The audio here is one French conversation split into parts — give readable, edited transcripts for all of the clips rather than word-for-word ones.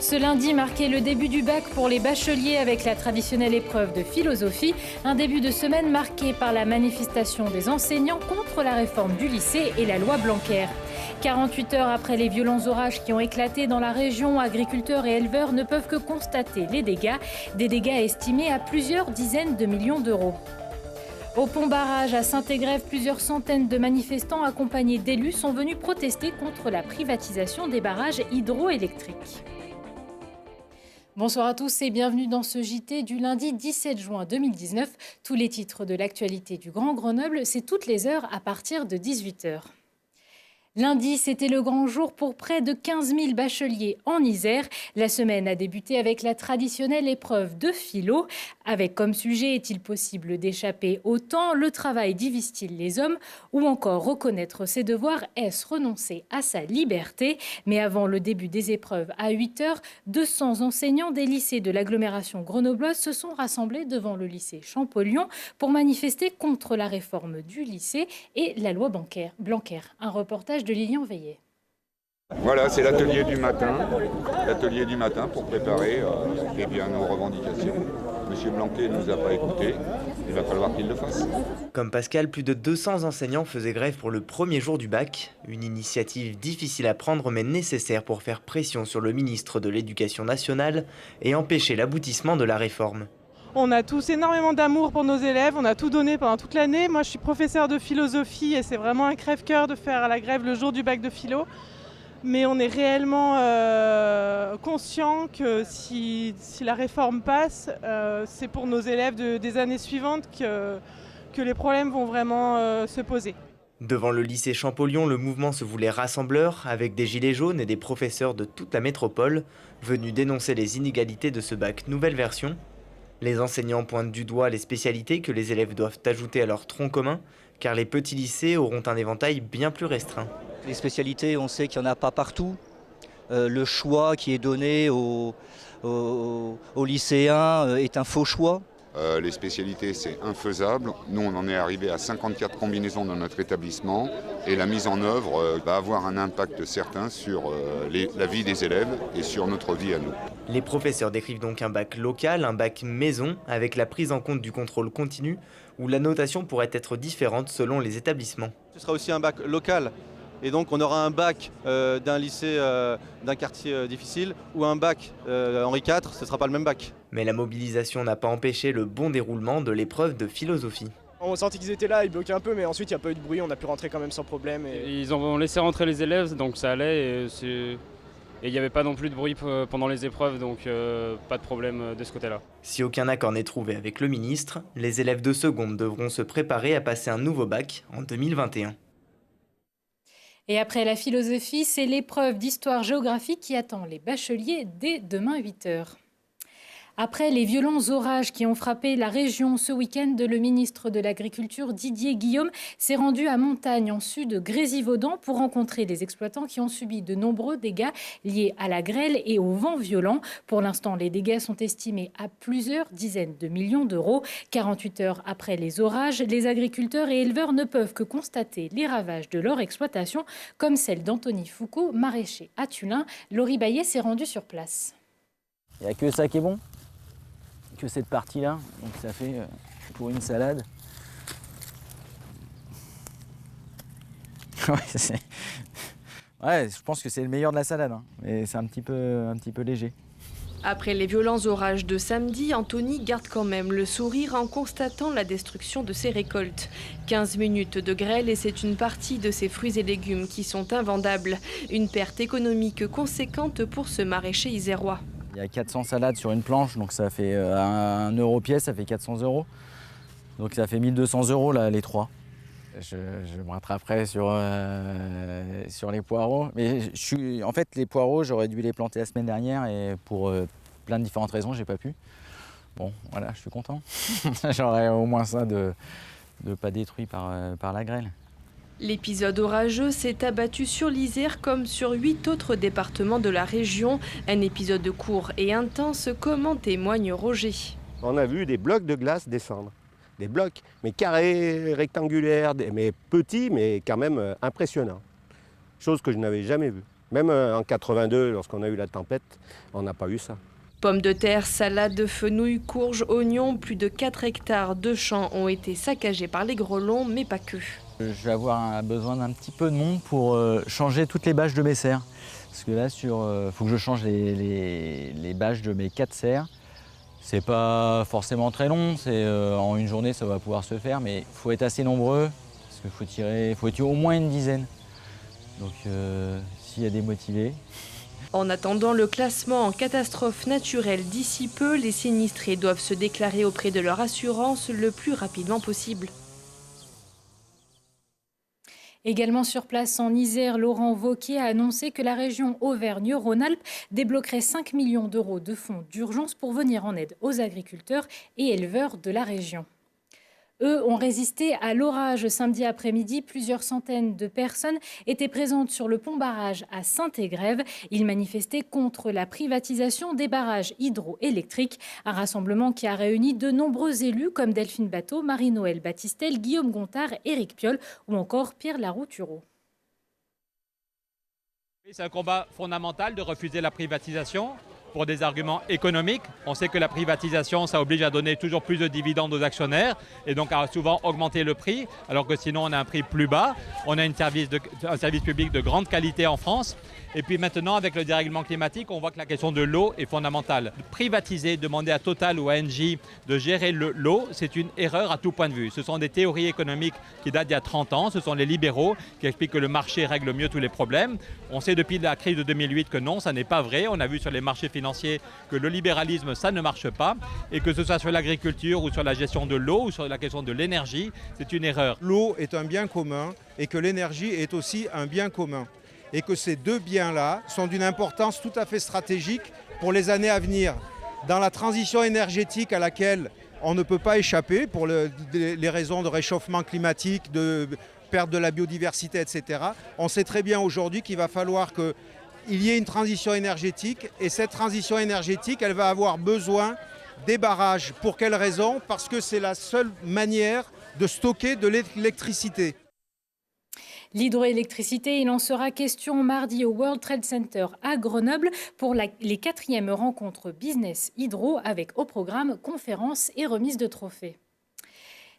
Ce lundi marquait le début du bac pour les bacheliers avec la traditionnelle épreuve de philosophie. Un début de semaine marqué par la manifestation des enseignants contre la réforme du lycée et la loi Blanquer. 48 heures après les violents orages qui ont éclaté dans la région, agriculteurs et éleveurs ne peuvent que constater les dégâts. Des dégâts estimés à plusieurs dizaines de millions d'euros. Au pont-barrage à Saint-Égrève, plusieurs centaines de manifestants accompagnés d'élus sont venus protester contre la privatisation des barrages hydroélectriques. Bonsoir à tous et bienvenue dans ce JT du lundi 17 juin 2019. Tous les titres de l'actualité du Grand Grenoble, c'est toutes les heures à partir de 18 h. Lundi, c'était le grand jour pour près de 15 000 bacheliers en Isère. La semaine a débuté avec la traditionnelle épreuve de philo. Avec comme sujet, est-il possible d'échapper au temps? Le travail divise-t-il les hommes? Ou encore reconnaître ses devoirs? Est-ce renoncer à sa liberté? Mais avant le début des épreuves à 8 h, 200 enseignants des lycées de l'agglomération grenobloise se sont rassemblés devant le lycée Champollion pour manifester contre la réforme du lycée et la loi Blanquer. Un reportage de Lilian Veillet. Voilà, c'est l'atelier du matin pour préparer nos revendications. Monsieur Blanquer ne nous a pas écoutés, il va falloir qu'il le fasse. Comme Pascal, plus de 200 enseignants faisaient grève pour le premier jour du bac. Une initiative difficile à prendre mais nécessaire pour faire pression sur le ministre de l'Éducation nationale et empêcher l'aboutissement de la réforme. On a tous énormément d'amour pour nos élèves, on a tout donné pendant toute l'année. Moi je suis professeure de philosophie et c'est vraiment un crève-cœur de faire la grève le jour du bac de philo. Mais on est réellement conscient que si la réforme passe, c'est pour nos élèves des années suivantes que les problèmes vont vraiment se poser. Devant le lycée Champollion, le mouvement se voulait rassembleur avec des gilets jaunes et des professeurs de toute la métropole venus dénoncer les inégalités de ce bac nouvelle version. Les enseignants pointent du doigt les spécialités que les élèves doivent ajouter à leur tronc commun, car les petits lycées auront un éventail bien plus restreint. Les spécialités, on sait qu'il n'y en a pas partout. Le choix qui est donné aux lycéens est un faux choix. Les spécialités, c'est infaisable. Nous, on en est arrivé à 54 combinaisons dans notre établissement et la mise en œuvre va avoir un impact certain sur la vie des élèves et sur notre vie à nous. Les professeurs décrivent donc un bac local, un bac maison, avec la prise en compte du contrôle continu, où la notation pourrait être différente selon les établissements. Ce sera aussi un bac local. Et donc on aura un bac d'un lycée, d'un quartier difficile ou un bac Henri IV, ce ne sera pas le même bac. Mais la mobilisation n'a pas empêché le bon déroulement de l'épreuve de philosophie. On sentait qu'ils étaient là, ils bloquaient un peu, mais ensuite il n'y a pas eu de bruit, on a pu rentrer quand même sans problème. Ils ont laissé rentrer les élèves, donc ça allait. Et il n'y avait pas non plus de bruit pendant les épreuves, donc pas de problème de ce côté-là. Si aucun accord n'est trouvé avec le ministre, les élèves de seconde devront se préparer à passer un nouveau bac en 2021. Et après la philosophie, c'est l'épreuve d'histoire-géographie qui attend les bacheliers dès demain 8 h. Après les violents orages qui ont frappé la région ce week-end, le ministre de l'Agriculture, Didier Guillaume, s'est rendu à Montagne, en sud de Grésivaudan, pour rencontrer des exploitants qui ont subi de nombreux dégâts liés à la grêle et au vent violent. Pour l'instant, les dégâts sont estimés à plusieurs dizaines de millions d'euros. 48 heures après les orages, les agriculteurs et éleveurs ne peuvent que constater les ravages de leur exploitation, comme celle d'Anthony Foucault, maraîcher à Tullin. Laurie Baillet s'est rendue sur place. Il n'y a que ça qui est bon, que cette partie-là, donc ça fait pour une salade. Ouais, je pense que c'est le meilleur de la salade, hein. Mais c'est un petit peu léger. Après les violents orages de samedi, Anthony garde quand même le sourire en constatant la destruction de ses récoltes. 15 minutes de grêle et c'est une partie de ses fruits et légumes qui sont invendables. Une perte économique conséquente pour ce maraîcher isérois. Il y a 400 salades sur une planche, donc ça fait 1 euro pièce, ça fait 400 euros. Donc ça fait 1200 euros là, les trois. Je me rattraperai sur les poireaux. Mais en fait, les poireaux, j'aurais dû les planter la semaine dernière et pour plein de différentes raisons, j'ai pas pu. Bon, voilà, je suis content. J'aurais au moins ça de pas détruit par la grêle. L'épisode orageux s'est abattu sur l'Isère comme sur 8 autres départements de la région. Un épisode court et intense, comme en témoigne Roger. On a vu des blocs de glace descendre. Des blocs, mais carrés, rectangulaires, mais petits, mais quand même impressionnants. Chose que je n'avais jamais vue. Même en 82, lorsqu'on a eu la tempête, on n'a pas eu ça. Pommes de terre, salades, fenouil, courges, oignons, plus de 4 hectares de champs ont été saccagés par les grelons, mais pas que. Je vais avoir besoin d'un petit peu de monde pour changer toutes les bâches de mes serres. Parce que là, faut que je change les bâches de mes 4 serres. C'est pas forcément très long, en une journée ça va pouvoir se faire, mais il faut être assez nombreux, parce qu'il faut tirer au moins une dizaine. Donc s'il y a des motivés. En attendant le classement en catastrophe naturelle d'ici peu, les sinistrés doivent se déclarer auprès de leur assurance le plus rapidement possible. Également sur place en Isère, Laurent Wauquiez a annoncé que la région Auvergne-Rhône-Alpes débloquerait 5 millions d'euros de fonds d'urgence pour venir en aide aux agriculteurs et éleveurs de la région. Eux ont résisté à l'orage samedi après-midi. Plusieurs centaines de personnes étaient présentes sur le pont-barrage à Saint-Égrève. Ils manifestaient contre la privatisation des barrages hydroélectriques. Un rassemblement qui a réuni de nombreux élus comme Delphine Batho, Marie-Noëlle Battistel, Guillaume Gontard, Éric Piolle ou encore Pierre Laroux-Thureau. C'est un combat fondamental de refuser la privatisation. Pour des arguments économiques. On sait que la privatisation, ça oblige à donner toujours plus de dividendes aux actionnaires et donc à souvent augmenter le prix, alors que sinon on a un prix plus bas. On a un service public de grande qualité en France. Et puis maintenant, avec le dérèglement climatique, on voit que la question de l'eau est fondamentale. Privatiser, demander à Total ou à Engie de gérer l'eau, c'est une erreur à tout point de vue. Ce sont des théories économiques qui datent d'il y a 30 ans. Ce sont les libéraux qui expliquent que le marché règle mieux tous les problèmes. On sait depuis la crise de 2008 que non, ça n'est pas vrai. On a vu sur les marchés financiers que le libéralisme, ça ne marche pas. Et que ce soit sur l'agriculture ou sur la gestion de l'eau ou sur la question de l'énergie, c'est une erreur. L'eau est un bien commun et que l'énergie est aussi un bien commun. Et que ces deux biens-là sont d'une importance tout à fait stratégique pour les années à venir. Dans la transition énergétique à laquelle on ne peut pas échapper pour les raisons de réchauffement climatique, de perte de la biodiversité, etc., on sait très bien aujourd'hui qu'il va falloir qu'il y ait une transition énergétique. Et cette transition énergétique, elle va avoir besoin des barrages. Pour quelle raison? Parce que c'est la seule manière de stocker de l'électricité. L'hydroélectricité, il en sera question mardi au World Trade Center à Grenoble pour les 4e rencontres Business Hydro avec au programme conférences et remise de trophées.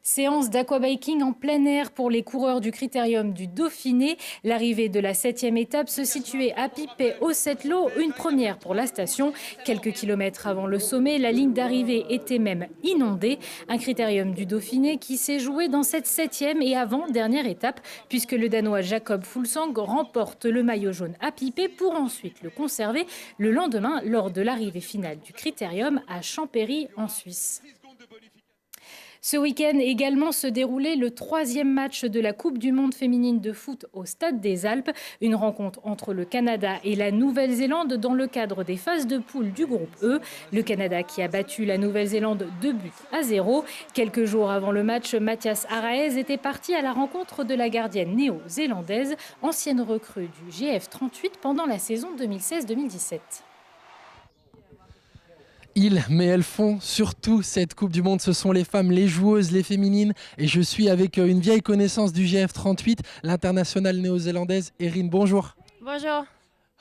Séance d'aquabiking en plein air pour les coureurs du Critérium du Dauphiné. L'arrivée de la 7e étape se situait à Pipet au Settlo, une première pour la station. Quelques kilomètres avant le sommet, la ligne d'arrivée était même inondée. Un Critérium du Dauphiné qui s'est joué dans cette 7e et avant-dernière étape, puisque le Danois Jakob Fuglsang remporte le maillot jaune à Pipet pour ensuite le conserver le lendemain lors de l'arrivée finale du Critérium à Champéry en Suisse. Ce week-end également se déroulait le 3e match de la Coupe du Monde féminine de foot au Stade des Alpes. Une rencontre entre le Canada et la Nouvelle-Zélande dans le cadre des phases de poule du groupe E. Le Canada qui a battu la Nouvelle-Zélande 2-0. Quelques jours avant le match, Mathias Araez était parti à la rencontre de la gardienne néo-zélandaise, ancienne recrue du GF 38 pendant la saison 2016-2017. Mais elles font surtout cette Coupe du Monde. Ce sont les femmes, les joueuses, les féminines. Et je suis avec une vieille connaissance du GF38, l'internationale néo-zélandaise. Erin, bonjour. Bonjour.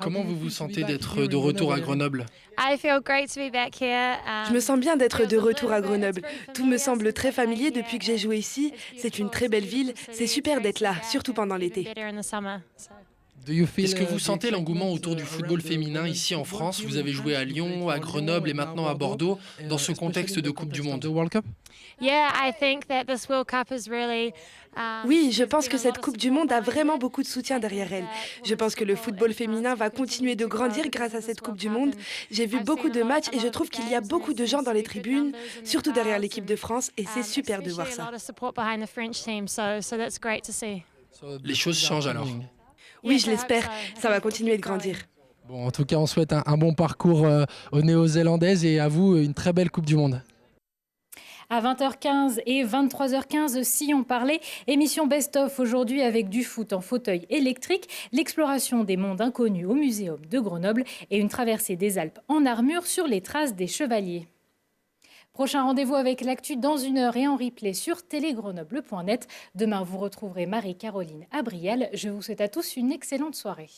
Comment vous vous sentez d'être de retour à Grenoble? Je me sens bien d'être de retour à Grenoble. Tout me semble très familier depuis que j'ai joué ici. C'est une très belle ville. C'est super d'être là, surtout pendant l'été. Est-ce que vous sentez l'engouement autour du football féminin ici en France? Vous avez joué à Lyon, à Grenoble et maintenant à Bordeaux dans ce contexte de Coupe du Monde. Oui, je pense que cette Coupe du Monde a vraiment beaucoup de soutien derrière elle. Je pense que le football féminin va continuer de grandir grâce à cette Coupe du Monde. J'ai vu beaucoup de matchs et je trouve qu'il y a beaucoup de gens dans les tribunes, surtout derrière l'équipe de France, et c'est super de voir ça. Les choses changent alors. Oui, je l'espère. Ça va continuer de grandir. Bon, en tout cas, on souhaite un bon parcours aux Néo-Zélandaises et à vous, une très belle Coupe du Monde. À 20h15 et 23h15, si on parlait, émission best-of aujourd'hui avec du foot en fauteuil électrique, l'exploration des mondes inconnus au Muséum de Grenoble et une traversée des Alpes en armure sur les traces des chevaliers. Prochain rendez-vous avec l'actu dans 1 heure et en replay sur télégrenoble.net. Demain, vous retrouverez Marie-Caroline Abrial. Je vous souhaite à tous une excellente soirée.